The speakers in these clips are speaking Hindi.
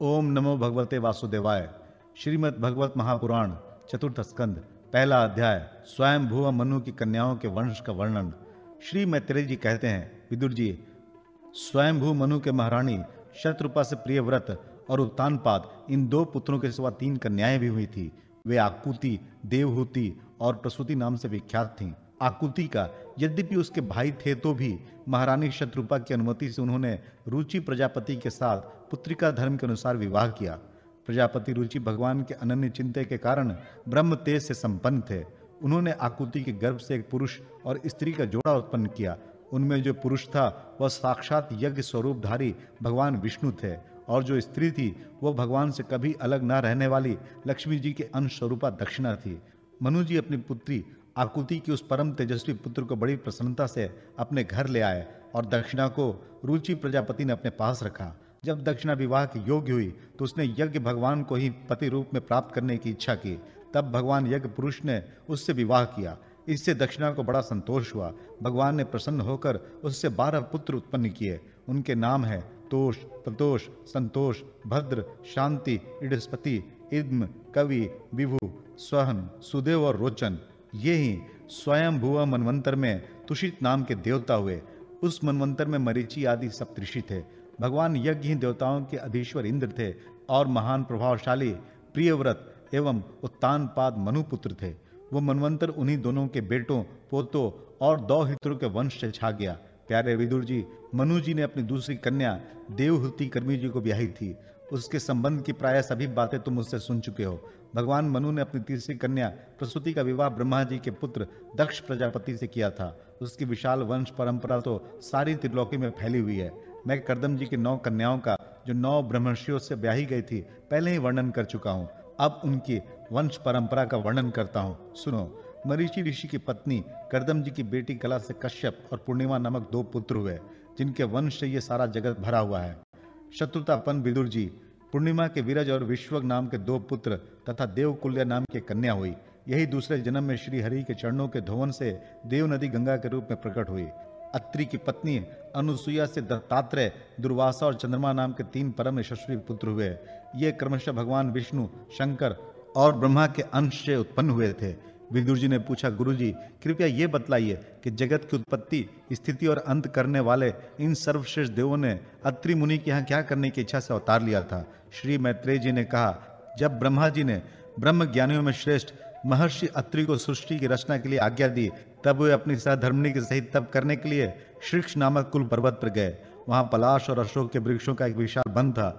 ओम नमो भगवते वासुदेवाय। श्रीमद् भगवत महापुराण चतुर्थ स्कंद पहला अध्याय स्वयं भुव मनु की कन्याओं के वंश का वर्णन। श्री मैत्रेय जी कहते हैं, विदुर जी, स्वयंभू मनु के महारानी शत्रुपा से प्रियव्रत और उत्तानपाद इन दो पुत्रों के सिवा 3 कन्याएं भी हुई थी। वे आकुति, देवहूति और प्रसूति नाम से विख्यात थीं। आकुति का यद्यपि उसके भाई थे तो भी महारानी शत्रुपा की अनुमति से उन्होंने रुचि प्रजापति के साथ पुत्रिका धर्म के अनुसार विवाह किया। प्रजापति रुचि भगवान के अनन्य चिंतन के कारण ब्रह्म तेज से संपन्न थे। उन्होंने आकुति के गर्भ से एक पुरुष और स्त्री का जोड़ा उत्पन्न किया। उनमें जो पुरुष था वह साक्षात यज्ञ स्वरूपधारी भगवान विष्णु थे और जो स्त्री थी वह भगवान से कभी अलग न रहने वाली लक्ष्मी जी के अंश स्वरूपा दक्षिणा थी। मनु जी अपनी पुत्री आकुति की उस परम तेजस्वी पुत्र को बड़ी प्रसन्नता से अपने घर ले आए और दक्षिणा को रुचि प्रजापति ने अपने पास रखा। जब दक्षिणा विवाह की योग्य हुई तो उसने यज्ञ भगवान को ही पति रूप में प्राप्त करने की इच्छा की। तब भगवान यज्ञ पुरुष ने उससे विवाह किया। इससे दक्षिणा को बड़ा संतोष हुआ। भगवान ने प्रसन्न होकर उससे 12 पुत्र उत्पन्न किए। उनके नाम है तोष, प्रतोष, संतोष, भद्र, शांति, इडस्पति, इद्म, कवि, विभु, स्वहन, सुदेव और रोचन। ये ही स्वयं भुव मनवंतर में तुषित नाम के देवता हुए। उस मनवंतर में मरीचि आदि सप्तऋषि थे। भगवान यज्ञ ही देवताओं के अधीश्वर इंद्र थे और महान प्रभावशाली प्रियव्रत एवं उत्तानपाद मनुपुत्र थे। वो मनवंतर उन्हीं दोनों के बेटों, पोतों और दौहित्रों के वंश से छा गया। प्यारे विदुर जी, मनु जी ने अपनी दूसरी कन्या देवहूति कर्मी जी को ब्याही थी। उसके संबंध की प्राय सभी बातें तुम मुझसे सुन चुके हो। भगवान मनु ने अपनी तीसरी कन्या प्रसूति का विवाह ब्रह्मा जी के पुत्र दक्ष प्रजापति से किया था। उसकी विशाल वंश परंपरा तो सारी त्रिलोकी में फैली हुई है। मैं कर्दम जी की 9 कन्याओं का, जो 9 ब्रह्मर्षियों से ब्याही गई थी, पहले ही वर्णन कर चुका हूँ। अब उनकी वंश परंपरा का वर्णन करता हूँ, सुनो। मरीचि ऋषि की पत्नी कर्दम जी की बेटी कला से कश्यप और पूर्णिमा नामक 2 पुत्र हुए, जिनके वंश से ये सारा जगत भरा हुआ है। शत्रुतापन विदुर जी, पूर्णिमा के विरज और विश्वक नाम के 2 पुत्र तथा देवकुल्य नाम की कन्या हुई। यही दूसरे जन्म में श्री हरि के चरणों के धोवन से देव नदी गंगा के रूप में प्रकट हुई। अत्रि की पत्नी अनुसुईया से दत्तात्रेय, दुर्वासा और चंद्रमा नाम के 3 परम यशस्वी पुत्र हुए। ये क्रमशः भगवान विष्णु, शंकर और ब्रह्मा के अंश से उत्पन्न हुए थे। विदुर जी ने पूछा, गुरुजी, कृपया ये बतलाइए कि जगत की उत्पत्ति, स्थिति और अंत करने वाले इन सर्वश्रेष्ठ देवों ने अत्रि मुनि के यहाँ क्या करने की इच्छा से अवतार लिया था? श्री मैत्रेय जी ने कहा, जब ब्रह्मा जी ने ब्रह्म ज्ञानियों में श्रेष्ठ महर्षि अत्रि को सृष्टि की रचना के लिए आज्ञा दी, तब वे अपनी सहधर्मिणी के सहित तप करने के लिए श्रीक्ष नामक कुल पर्वत पर गए। वहां पलाश और अशोक के वृक्षों का एक विशाल वन था।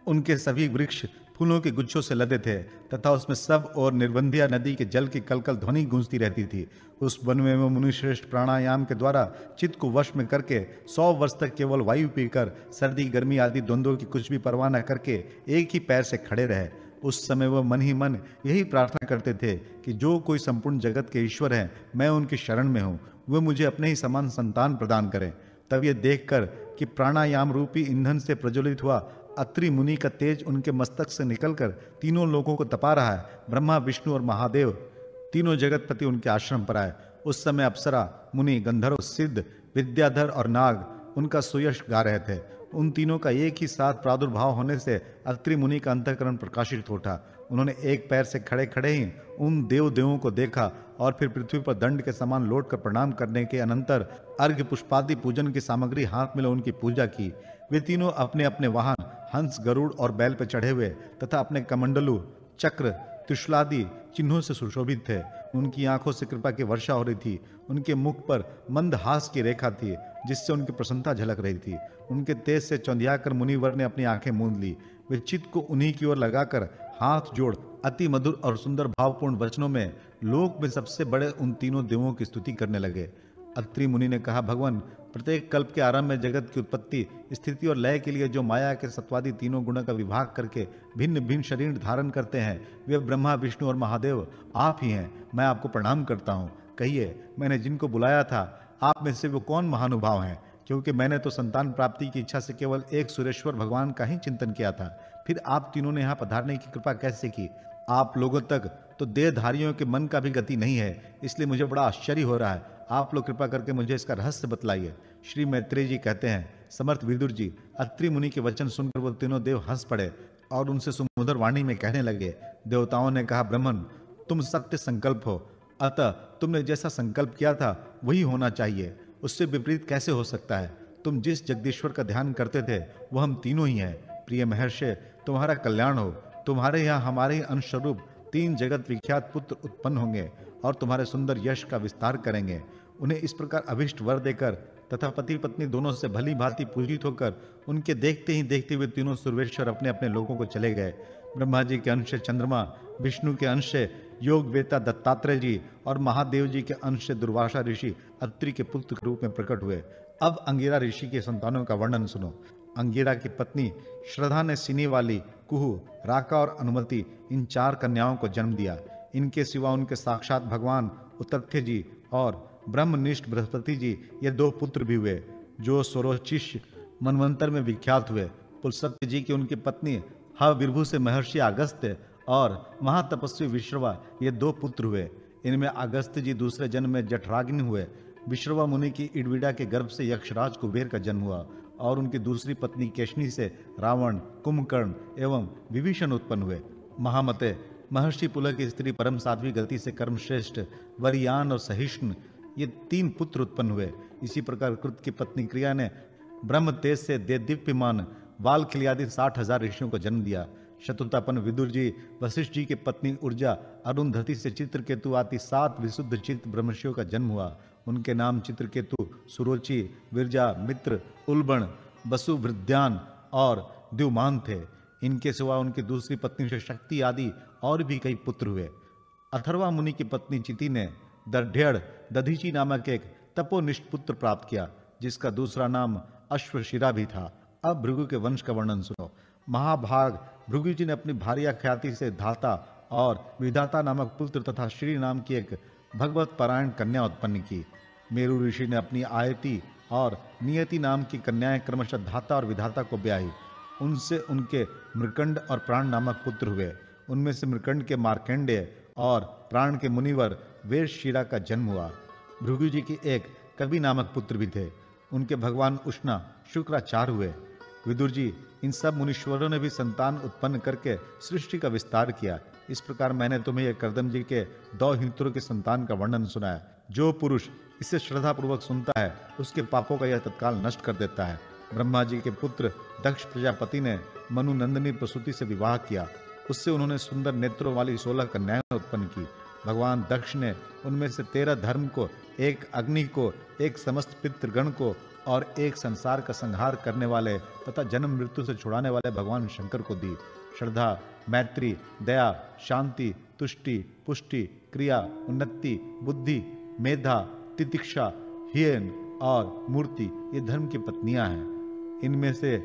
उनके सभी वृक्ष फूलों के गुच्छों से लदे थे तथा उसमें सब और निर्बंधिया नदी के जल की कलकल ध्वनि गूंजती रहती थी। उस वन में वो मुनिश्रेष्ठ प्राणायाम के द्वारा चित्त को वश में करके 100 वर्ष तक केवल वायु पीकर सर्दी गर्मी आदि द्वंद्वों की कुछ भी परवाह न करके एक ही पैर से खड़े रहे। उस समय वह मन ही मन यही प्रार्थना करते थे कि जो कोई संपूर्ण जगत के ईश्वर हैं, मैं उनकी शरण में हूँ, वे मुझे अपने ही समान संतान प्रदान करें। तब ये देखकर कि प्राणायाम रूपी ईंधन से प्रज्वलित हुआ अत्रि मुनि का तेज उनके मस्तक से निकलकर तीनों लोगों को तपा रहा है, ब्रह्मा, विष्णु और महादेव तीनों जगतपति उनके आश्रम पर आए। उस समय अप्सरा, मुनि, गंधर्व, सिद्ध, विद्याधर और नाग उनका सुयश गा रहे थे। उन तीनों का एक ही साथ प्रादुर्भाव होने से अत्रि मुनि का अंतःकरण प्रकाशित उठा। उन्होंने एक पैर से खड़े खड़े ही उन देवों को देखा और फिर पृथ्वी पर दंड के समान लौटकर प्रणाम करने के अनंतर अर्घ्य पुष्पादि पूजन की सामग्री हाथ में ले उनकी पूजा की। वे तीनों अपने अपने वाहन हंस, गरुड़ और बैल पर चढ़े हुए तथा अपने कमंडलू, चक्र, त्रिशूलादि चिन्हों से सुशोभित थे। उनकी आंखों से कृपा की वर्षा हो रही थी। उनके मुख पर मंद हास की रेखा थी जिससे उनकी प्रसन्नता झलक रही थी। उनके तेज से चौंधियाकर मुनिवर ने अपनी आंखें मूंद ली। वे चित्त को उन्हीं की ओर लगाकर हाथ जोड़ अति मधुर और सुंदर भावपूर्ण वचनों में लोक में सबसे बड़े उन तीनों देवों की स्तुति करने लगे। अत्रि मुनि ने कहा, भगवान, प्रत्येक कल्प के आरंभ में जगत की उत्पत्ति, स्थिति और लय के लिए जो माया के सत्वादि तीनों गुणों का विभाग करके भिन्न भिन्न शरीर धारण करते हैं, वे ब्रह्मा, विष्णु और महादेव आप ही हैं। मैं आपको प्रणाम करता हूँ। कहिए, मैंने जिनको बुलाया था आप में से वो कौन महानुभाव हैं? क्योंकि मैंने तो संतान प्राप्ति की इच्छा से केवल एक सुरेश्वर भगवान का ही चिंतन किया था। फिर आप तीनों ने यहाँ पधारने की कृपा कैसे की? आप लोगों तक तो देहधारियों के मन का भी गति नहीं है, इसलिए मुझे बड़ा आश्चर्य हो रहा है। आप लोग कृपा करके मुझे इसका रहस्य बतलाइए। श्री मैत्रेय जी कहते हैं, समर्थ विदुर जी, अत्रि मुनि के वचन सुनकर वो तीनों देव हंस पड़े और उनसे सुमधुर वाणी में कहने लगे। देवताओं ने कहा, ब्रह्मन, तुम सत्य संकल्प हो, अतः तुमने जैसा संकल्प किया था वही होना चाहिए। उससे विपरीत कैसे हो सकता है? तुम जिस जगदीश्वर का ध्यान करते थे वो हम तीनों ही हैं। प्रिय महर्षि, तुम्हारा कल्याण हो। तुम्हारे यहाँ हमारे ही अंश स्वरूप 3 जगत विख्यात पुत्र उत्पन्न होंगे और तुम्हारे सुंदर यश का विस्तार करेंगे। उन्हें इस प्रकार अभिष्ट वर देकर तथा पति पत्नी दोनों से भली भांति पूजित होकर उनके देखते ही देखते हुए तीनों सुरवेश्वर अपने अपने लोगों को चले गए। ब्रह्मा जी के अंश से चंद्रमा, विष्णु के अंश से योग वेता दत्तात्रेय जी और महादेव जी के अंश से दुर्वासा ऋषि अत्रि के पुत्र के रूप में प्रकट हुए। अब अंगिरा ऋषि के संतानों का वर्णन सुनो। अंगिरा की पत्नी श्रद्धा ने सिनी वाली, कुहू, राका और अनुमति इन 4 कन्याओं को जन्म दिया। इनके सिवा उनके साक्षात भगवान उतथ्य जी और ब्रह्मनिष्ठ बृहस्पति जी ये 2 पुत्र भी हुए, जो स्वरोचिष मनवंतर में विख्यात हुए। पुलसत्य जी की उनकी पत्नी हविर्भु से महर्षि अगस्त्य और महातपस्वी विश्रवा ये 2 पुत्र हुए। इनमें अगस्त्य जी दूसरे जन्म में जठराग्नि हुए। विश्रवा मुनि की इडविडा के गर्भ से यक्षराज कुबेर का जन्म हुआ और उनकी दूसरी पत्नी केशनी से रावण, कुंभकर्ण एवं विभीषण उत्पन्न हुए। महामते, महर्षि पुलह की स्त्री परम साध्वी गति से कर्मश्रेष्ठ वरियान और सहिष्णु ये 3 पुत्र उत्पन्न हुए। इसी प्रकार कृत की पत्नी क्रिया ने ब्रह्म तेज से दिव्यमान बाल खिलियादि 60,000 ऋषियों को जन्म दिया। शत्रुतापन विदुर जी, वशिष्ठ जी के पत्नी ऊर्जा, अरुंधति से चित्रकेतु आदि 7 विशुद्ध चित्त ब्रह्मर्षियों का जन्म हुआ। उनके नाम चित्रकेतु, सुरोचि, विरजा, मित्र, उल्बण, बसु, वृद्धान और द्युमान थे। इनके सिवा उनकी दूसरी पत्नी से शक्ति आदि और भी कई पुत्र हुए। अथर्वा मुनि की पत्नी चिति ने दढ़ दधीची नामक एक तपोनिष्ठ पुत्र प्राप्त किया, जिसका दूसरा नाम अश्वशिरा भी था। अब भृगु के वंश का वर्णन सुनो। महाभाग भृगु जी ने अपनी भार्या ख्याति से धाता और विधाता नामक पुत्र तथा श्री नाम की एक भगवत पारायण कन्या उत्पन्न की। मेरु ऋषि ने अपनी आयति और नियति नाम की कन्याएं क्रमशः धाता और विधाता को ब्याही। उनसे उनके मृकंड और प्राण नामक पुत्र हुए। उनमें से मृकंड के मार्कंडेय और प्राण के मुनिवर वेदशिरा का जन्म हुआ। भृगु जी की एक कवि नामक पुत्र भी थे। उनके भगवान उष्णा शुक्राचार्य हुए। विदुर जी, इन सब मुनीश्वरों ने भी संतान उत्पन्न करके सृष्टि का विस्तार किया। इस प्रकार मैंने तुम्हें यह कर्दम जी के 2 हितों के संतान का वर्णन सुनाया। जो पुरुष इसे श्रद्धा पूर्वक सुनता है उसके पापों का यह तत्काल नष्ट कर देता है। ब्रह्मा जी के पुत्र दक्ष प्रजापति ने मनु नंदिनी प्रसूति से विवाह किया। उससे उन्होंने सुंदर नेत्रों वाली 16 कन्याएं उत्पन्न की। भगवान दक्ष ने उनमें से 13 धर्म को, 1 अग्नि को, 1 समस्त पितृगण को और 1 संसार का संहार करने वाले तथा जन्म मृत्यु से छुड़ाने वाले भगवान शंकर को दी। श्रद्धा, मैत्री, दया, शांति, तुष्टि, पुष्टि, क्रिया, उन्नति, बुद्धि, मेधा, तितिक्षा, हियन और मूर्ति ये धर्म की पत्नियां हैं। इनमें से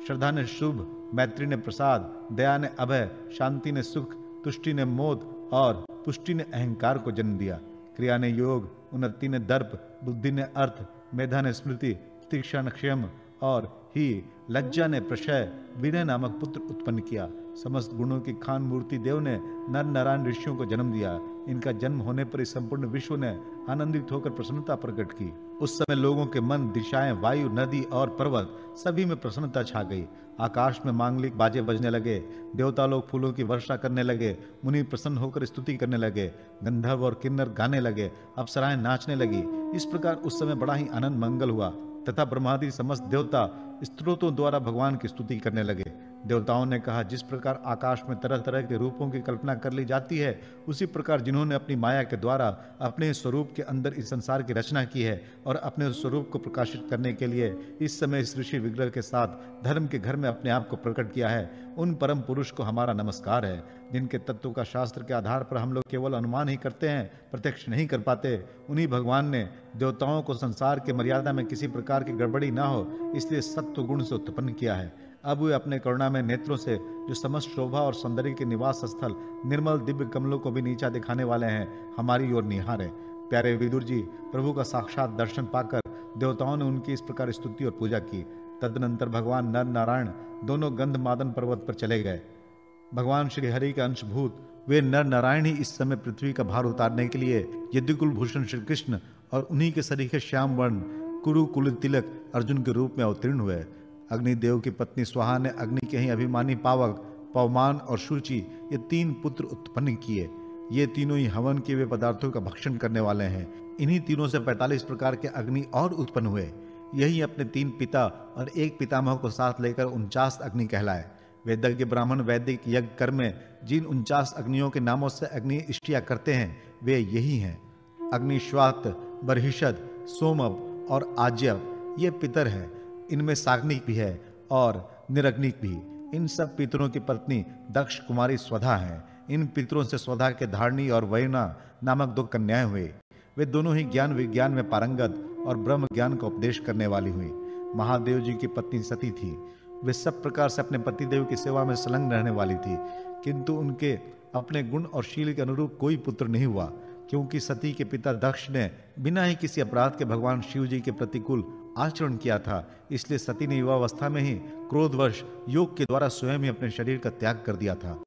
श्रद्धा ने शुभ, मैत्री ने प्रसाद, दया ने अभय, शांति ने सुख, तुष्टि ने मोद और पुष्टि ने अहंकार को जन्म दिया। क्रिया ने योग, उन्नति ने दर्प, बुद्धि ने अर्थ, मेधा ने स्मृति, तीक्षा ने क्षम और ही लज्जा ने प्रशय, विनय नामक पुत्र उत्पन्न किया। समस्त गुणों की खान मूर्ति देव ने नर नारायण ऋषियों को जन्म दिया। इनका जन्म होने पर इस संपूर्ण विश्व ने आनंदित होकर प्रसन्नता प्रकट की। उस समय लोगों के मन, दिशाएं, वायु, नदी और पर्वत सभी में प्रसन्नता छा गई। आकाश में मांगलिक बाजे बजने लगे, देवता लोग फूलों की वर्षा करने लगे, मुनि प्रसन्न होकर स्तुति करने लगे, गंधर्व और किन्नर गाने लगे, अप्सराएं नाचने लगी। इस प्रकार उस समय बड़ा ही आनंद मंगल हुआ तथा ब्रह्मादि समस्त देवता स्तोत्रों द्वारा भगवान की स्तुति करने लगे। देवताओं ने कहा, जिस प्रकार आकाश में तरह तरह के रूपों की कल्पना कर ली जाती है, उसी प्रकार जिन्होंने अपनी माया के द्वारा अपने स्वरूप के अंदर इस संसार की रचना की है और अपने स्वरूप को प्रकाशित करने के लिए इस समय इस ऋषि विग्रह के साथ धर्म के घर में अपने आप को प्रकट किया है, उन परम पुरुष को हमारा नमस्कार है, जिनके तत्व का शास्त्र के आधार पर हम लोग केवल अनुमान ही करते हैं, प्रत्यक्ष नहीं कर पाते। उन्हीं भगवान ने देवताओं को संसार के मर्यादा में किसी प्रकार की गड़बड़ी ना हो, इसलिए सत्व गुण से उत्पन्न किया है। अब वे अपने करुणा में नेत्रों से जो समस्त शोभा और सौंदर्य के निवास स्थल निर्मल दिव्य कमलों को भी नीचा दिखाने वाले हैं, हमारी ओर निहारे। प्यारे विदुर जी, प्रभु का साक्षात दर्शन पाकर देवताओं ने उनकी इस प्रकार स्तुति और पूजा की। तदनंतर भगवान नर नारायण दोनों गंधमादन पर्वत पर चले गए। भगवान श्री हरि के अंशभूत वे नर नारायण ही इस समय पृथ्वी का भार उतारने के लिए यदुकुल भूषण श्री कृष्ण और उन्हीं के सरीखे श्याम वर्ण कुरु कुल तिलक अर्जुन के रूप में अवतीर्ण हुए। अग्निदेव की पत्नी स्वाहा ने अग्नि के ही अभिमानी पावक पवमान और शुचि ये 3 पुत्र उत्पन्न किए। ये तीनों ही हवन के वे पदार्थों का भक्षण करने वाले हैं। इन्हीं तीनों से 45 प्रकार के अग्नि और उत्पन्न हुए। यही अपने 3 पिता और 1 पितामह को साथ लेकर 49 अग्नि कहलाए। वेदज्ञ ब्राह्मण वैदिक यज्ञ कर्म में जिन 49 अग्नियों के नामों से अग्नि इष्टिया करते हैं वे यही हैं। अग्निश्वात, बर्हिषद, सोमव और आज्यव ये पितर है। इनमें साग्निक भी है और निरग्निक भी। इन सब पितरों की पत्नी दक्ष कुमारी स्वधा है। इन पितरों से स्वधा के धारणी और वयुना नामक 2 कन्याएं हुई। वे दोनों ही ज्ञान विज्ञान में पारंगत और ब्रह्म ज्ञान का उपदेश करने वाली हुई। महादेव जी की पत्नी सती थी। वे सब प्रकार से अपने पतिदेव की सेवा में संलग्न रहने वाली थी, किंतु उनके अपने गुण और शील के अनुरूप कोई पुत्र नहीं हुआ, क्योंकि सती के पिता दक्ष ने बिना ही किसी अपराध के भगवान शिव जी के प्रतिकूल आचरण किया था। इसलिए सती ने युवावस्था में ही क्रोधवश योग के द्वारा स्वयं ही अपने शरीर का त्याग कर दिया था।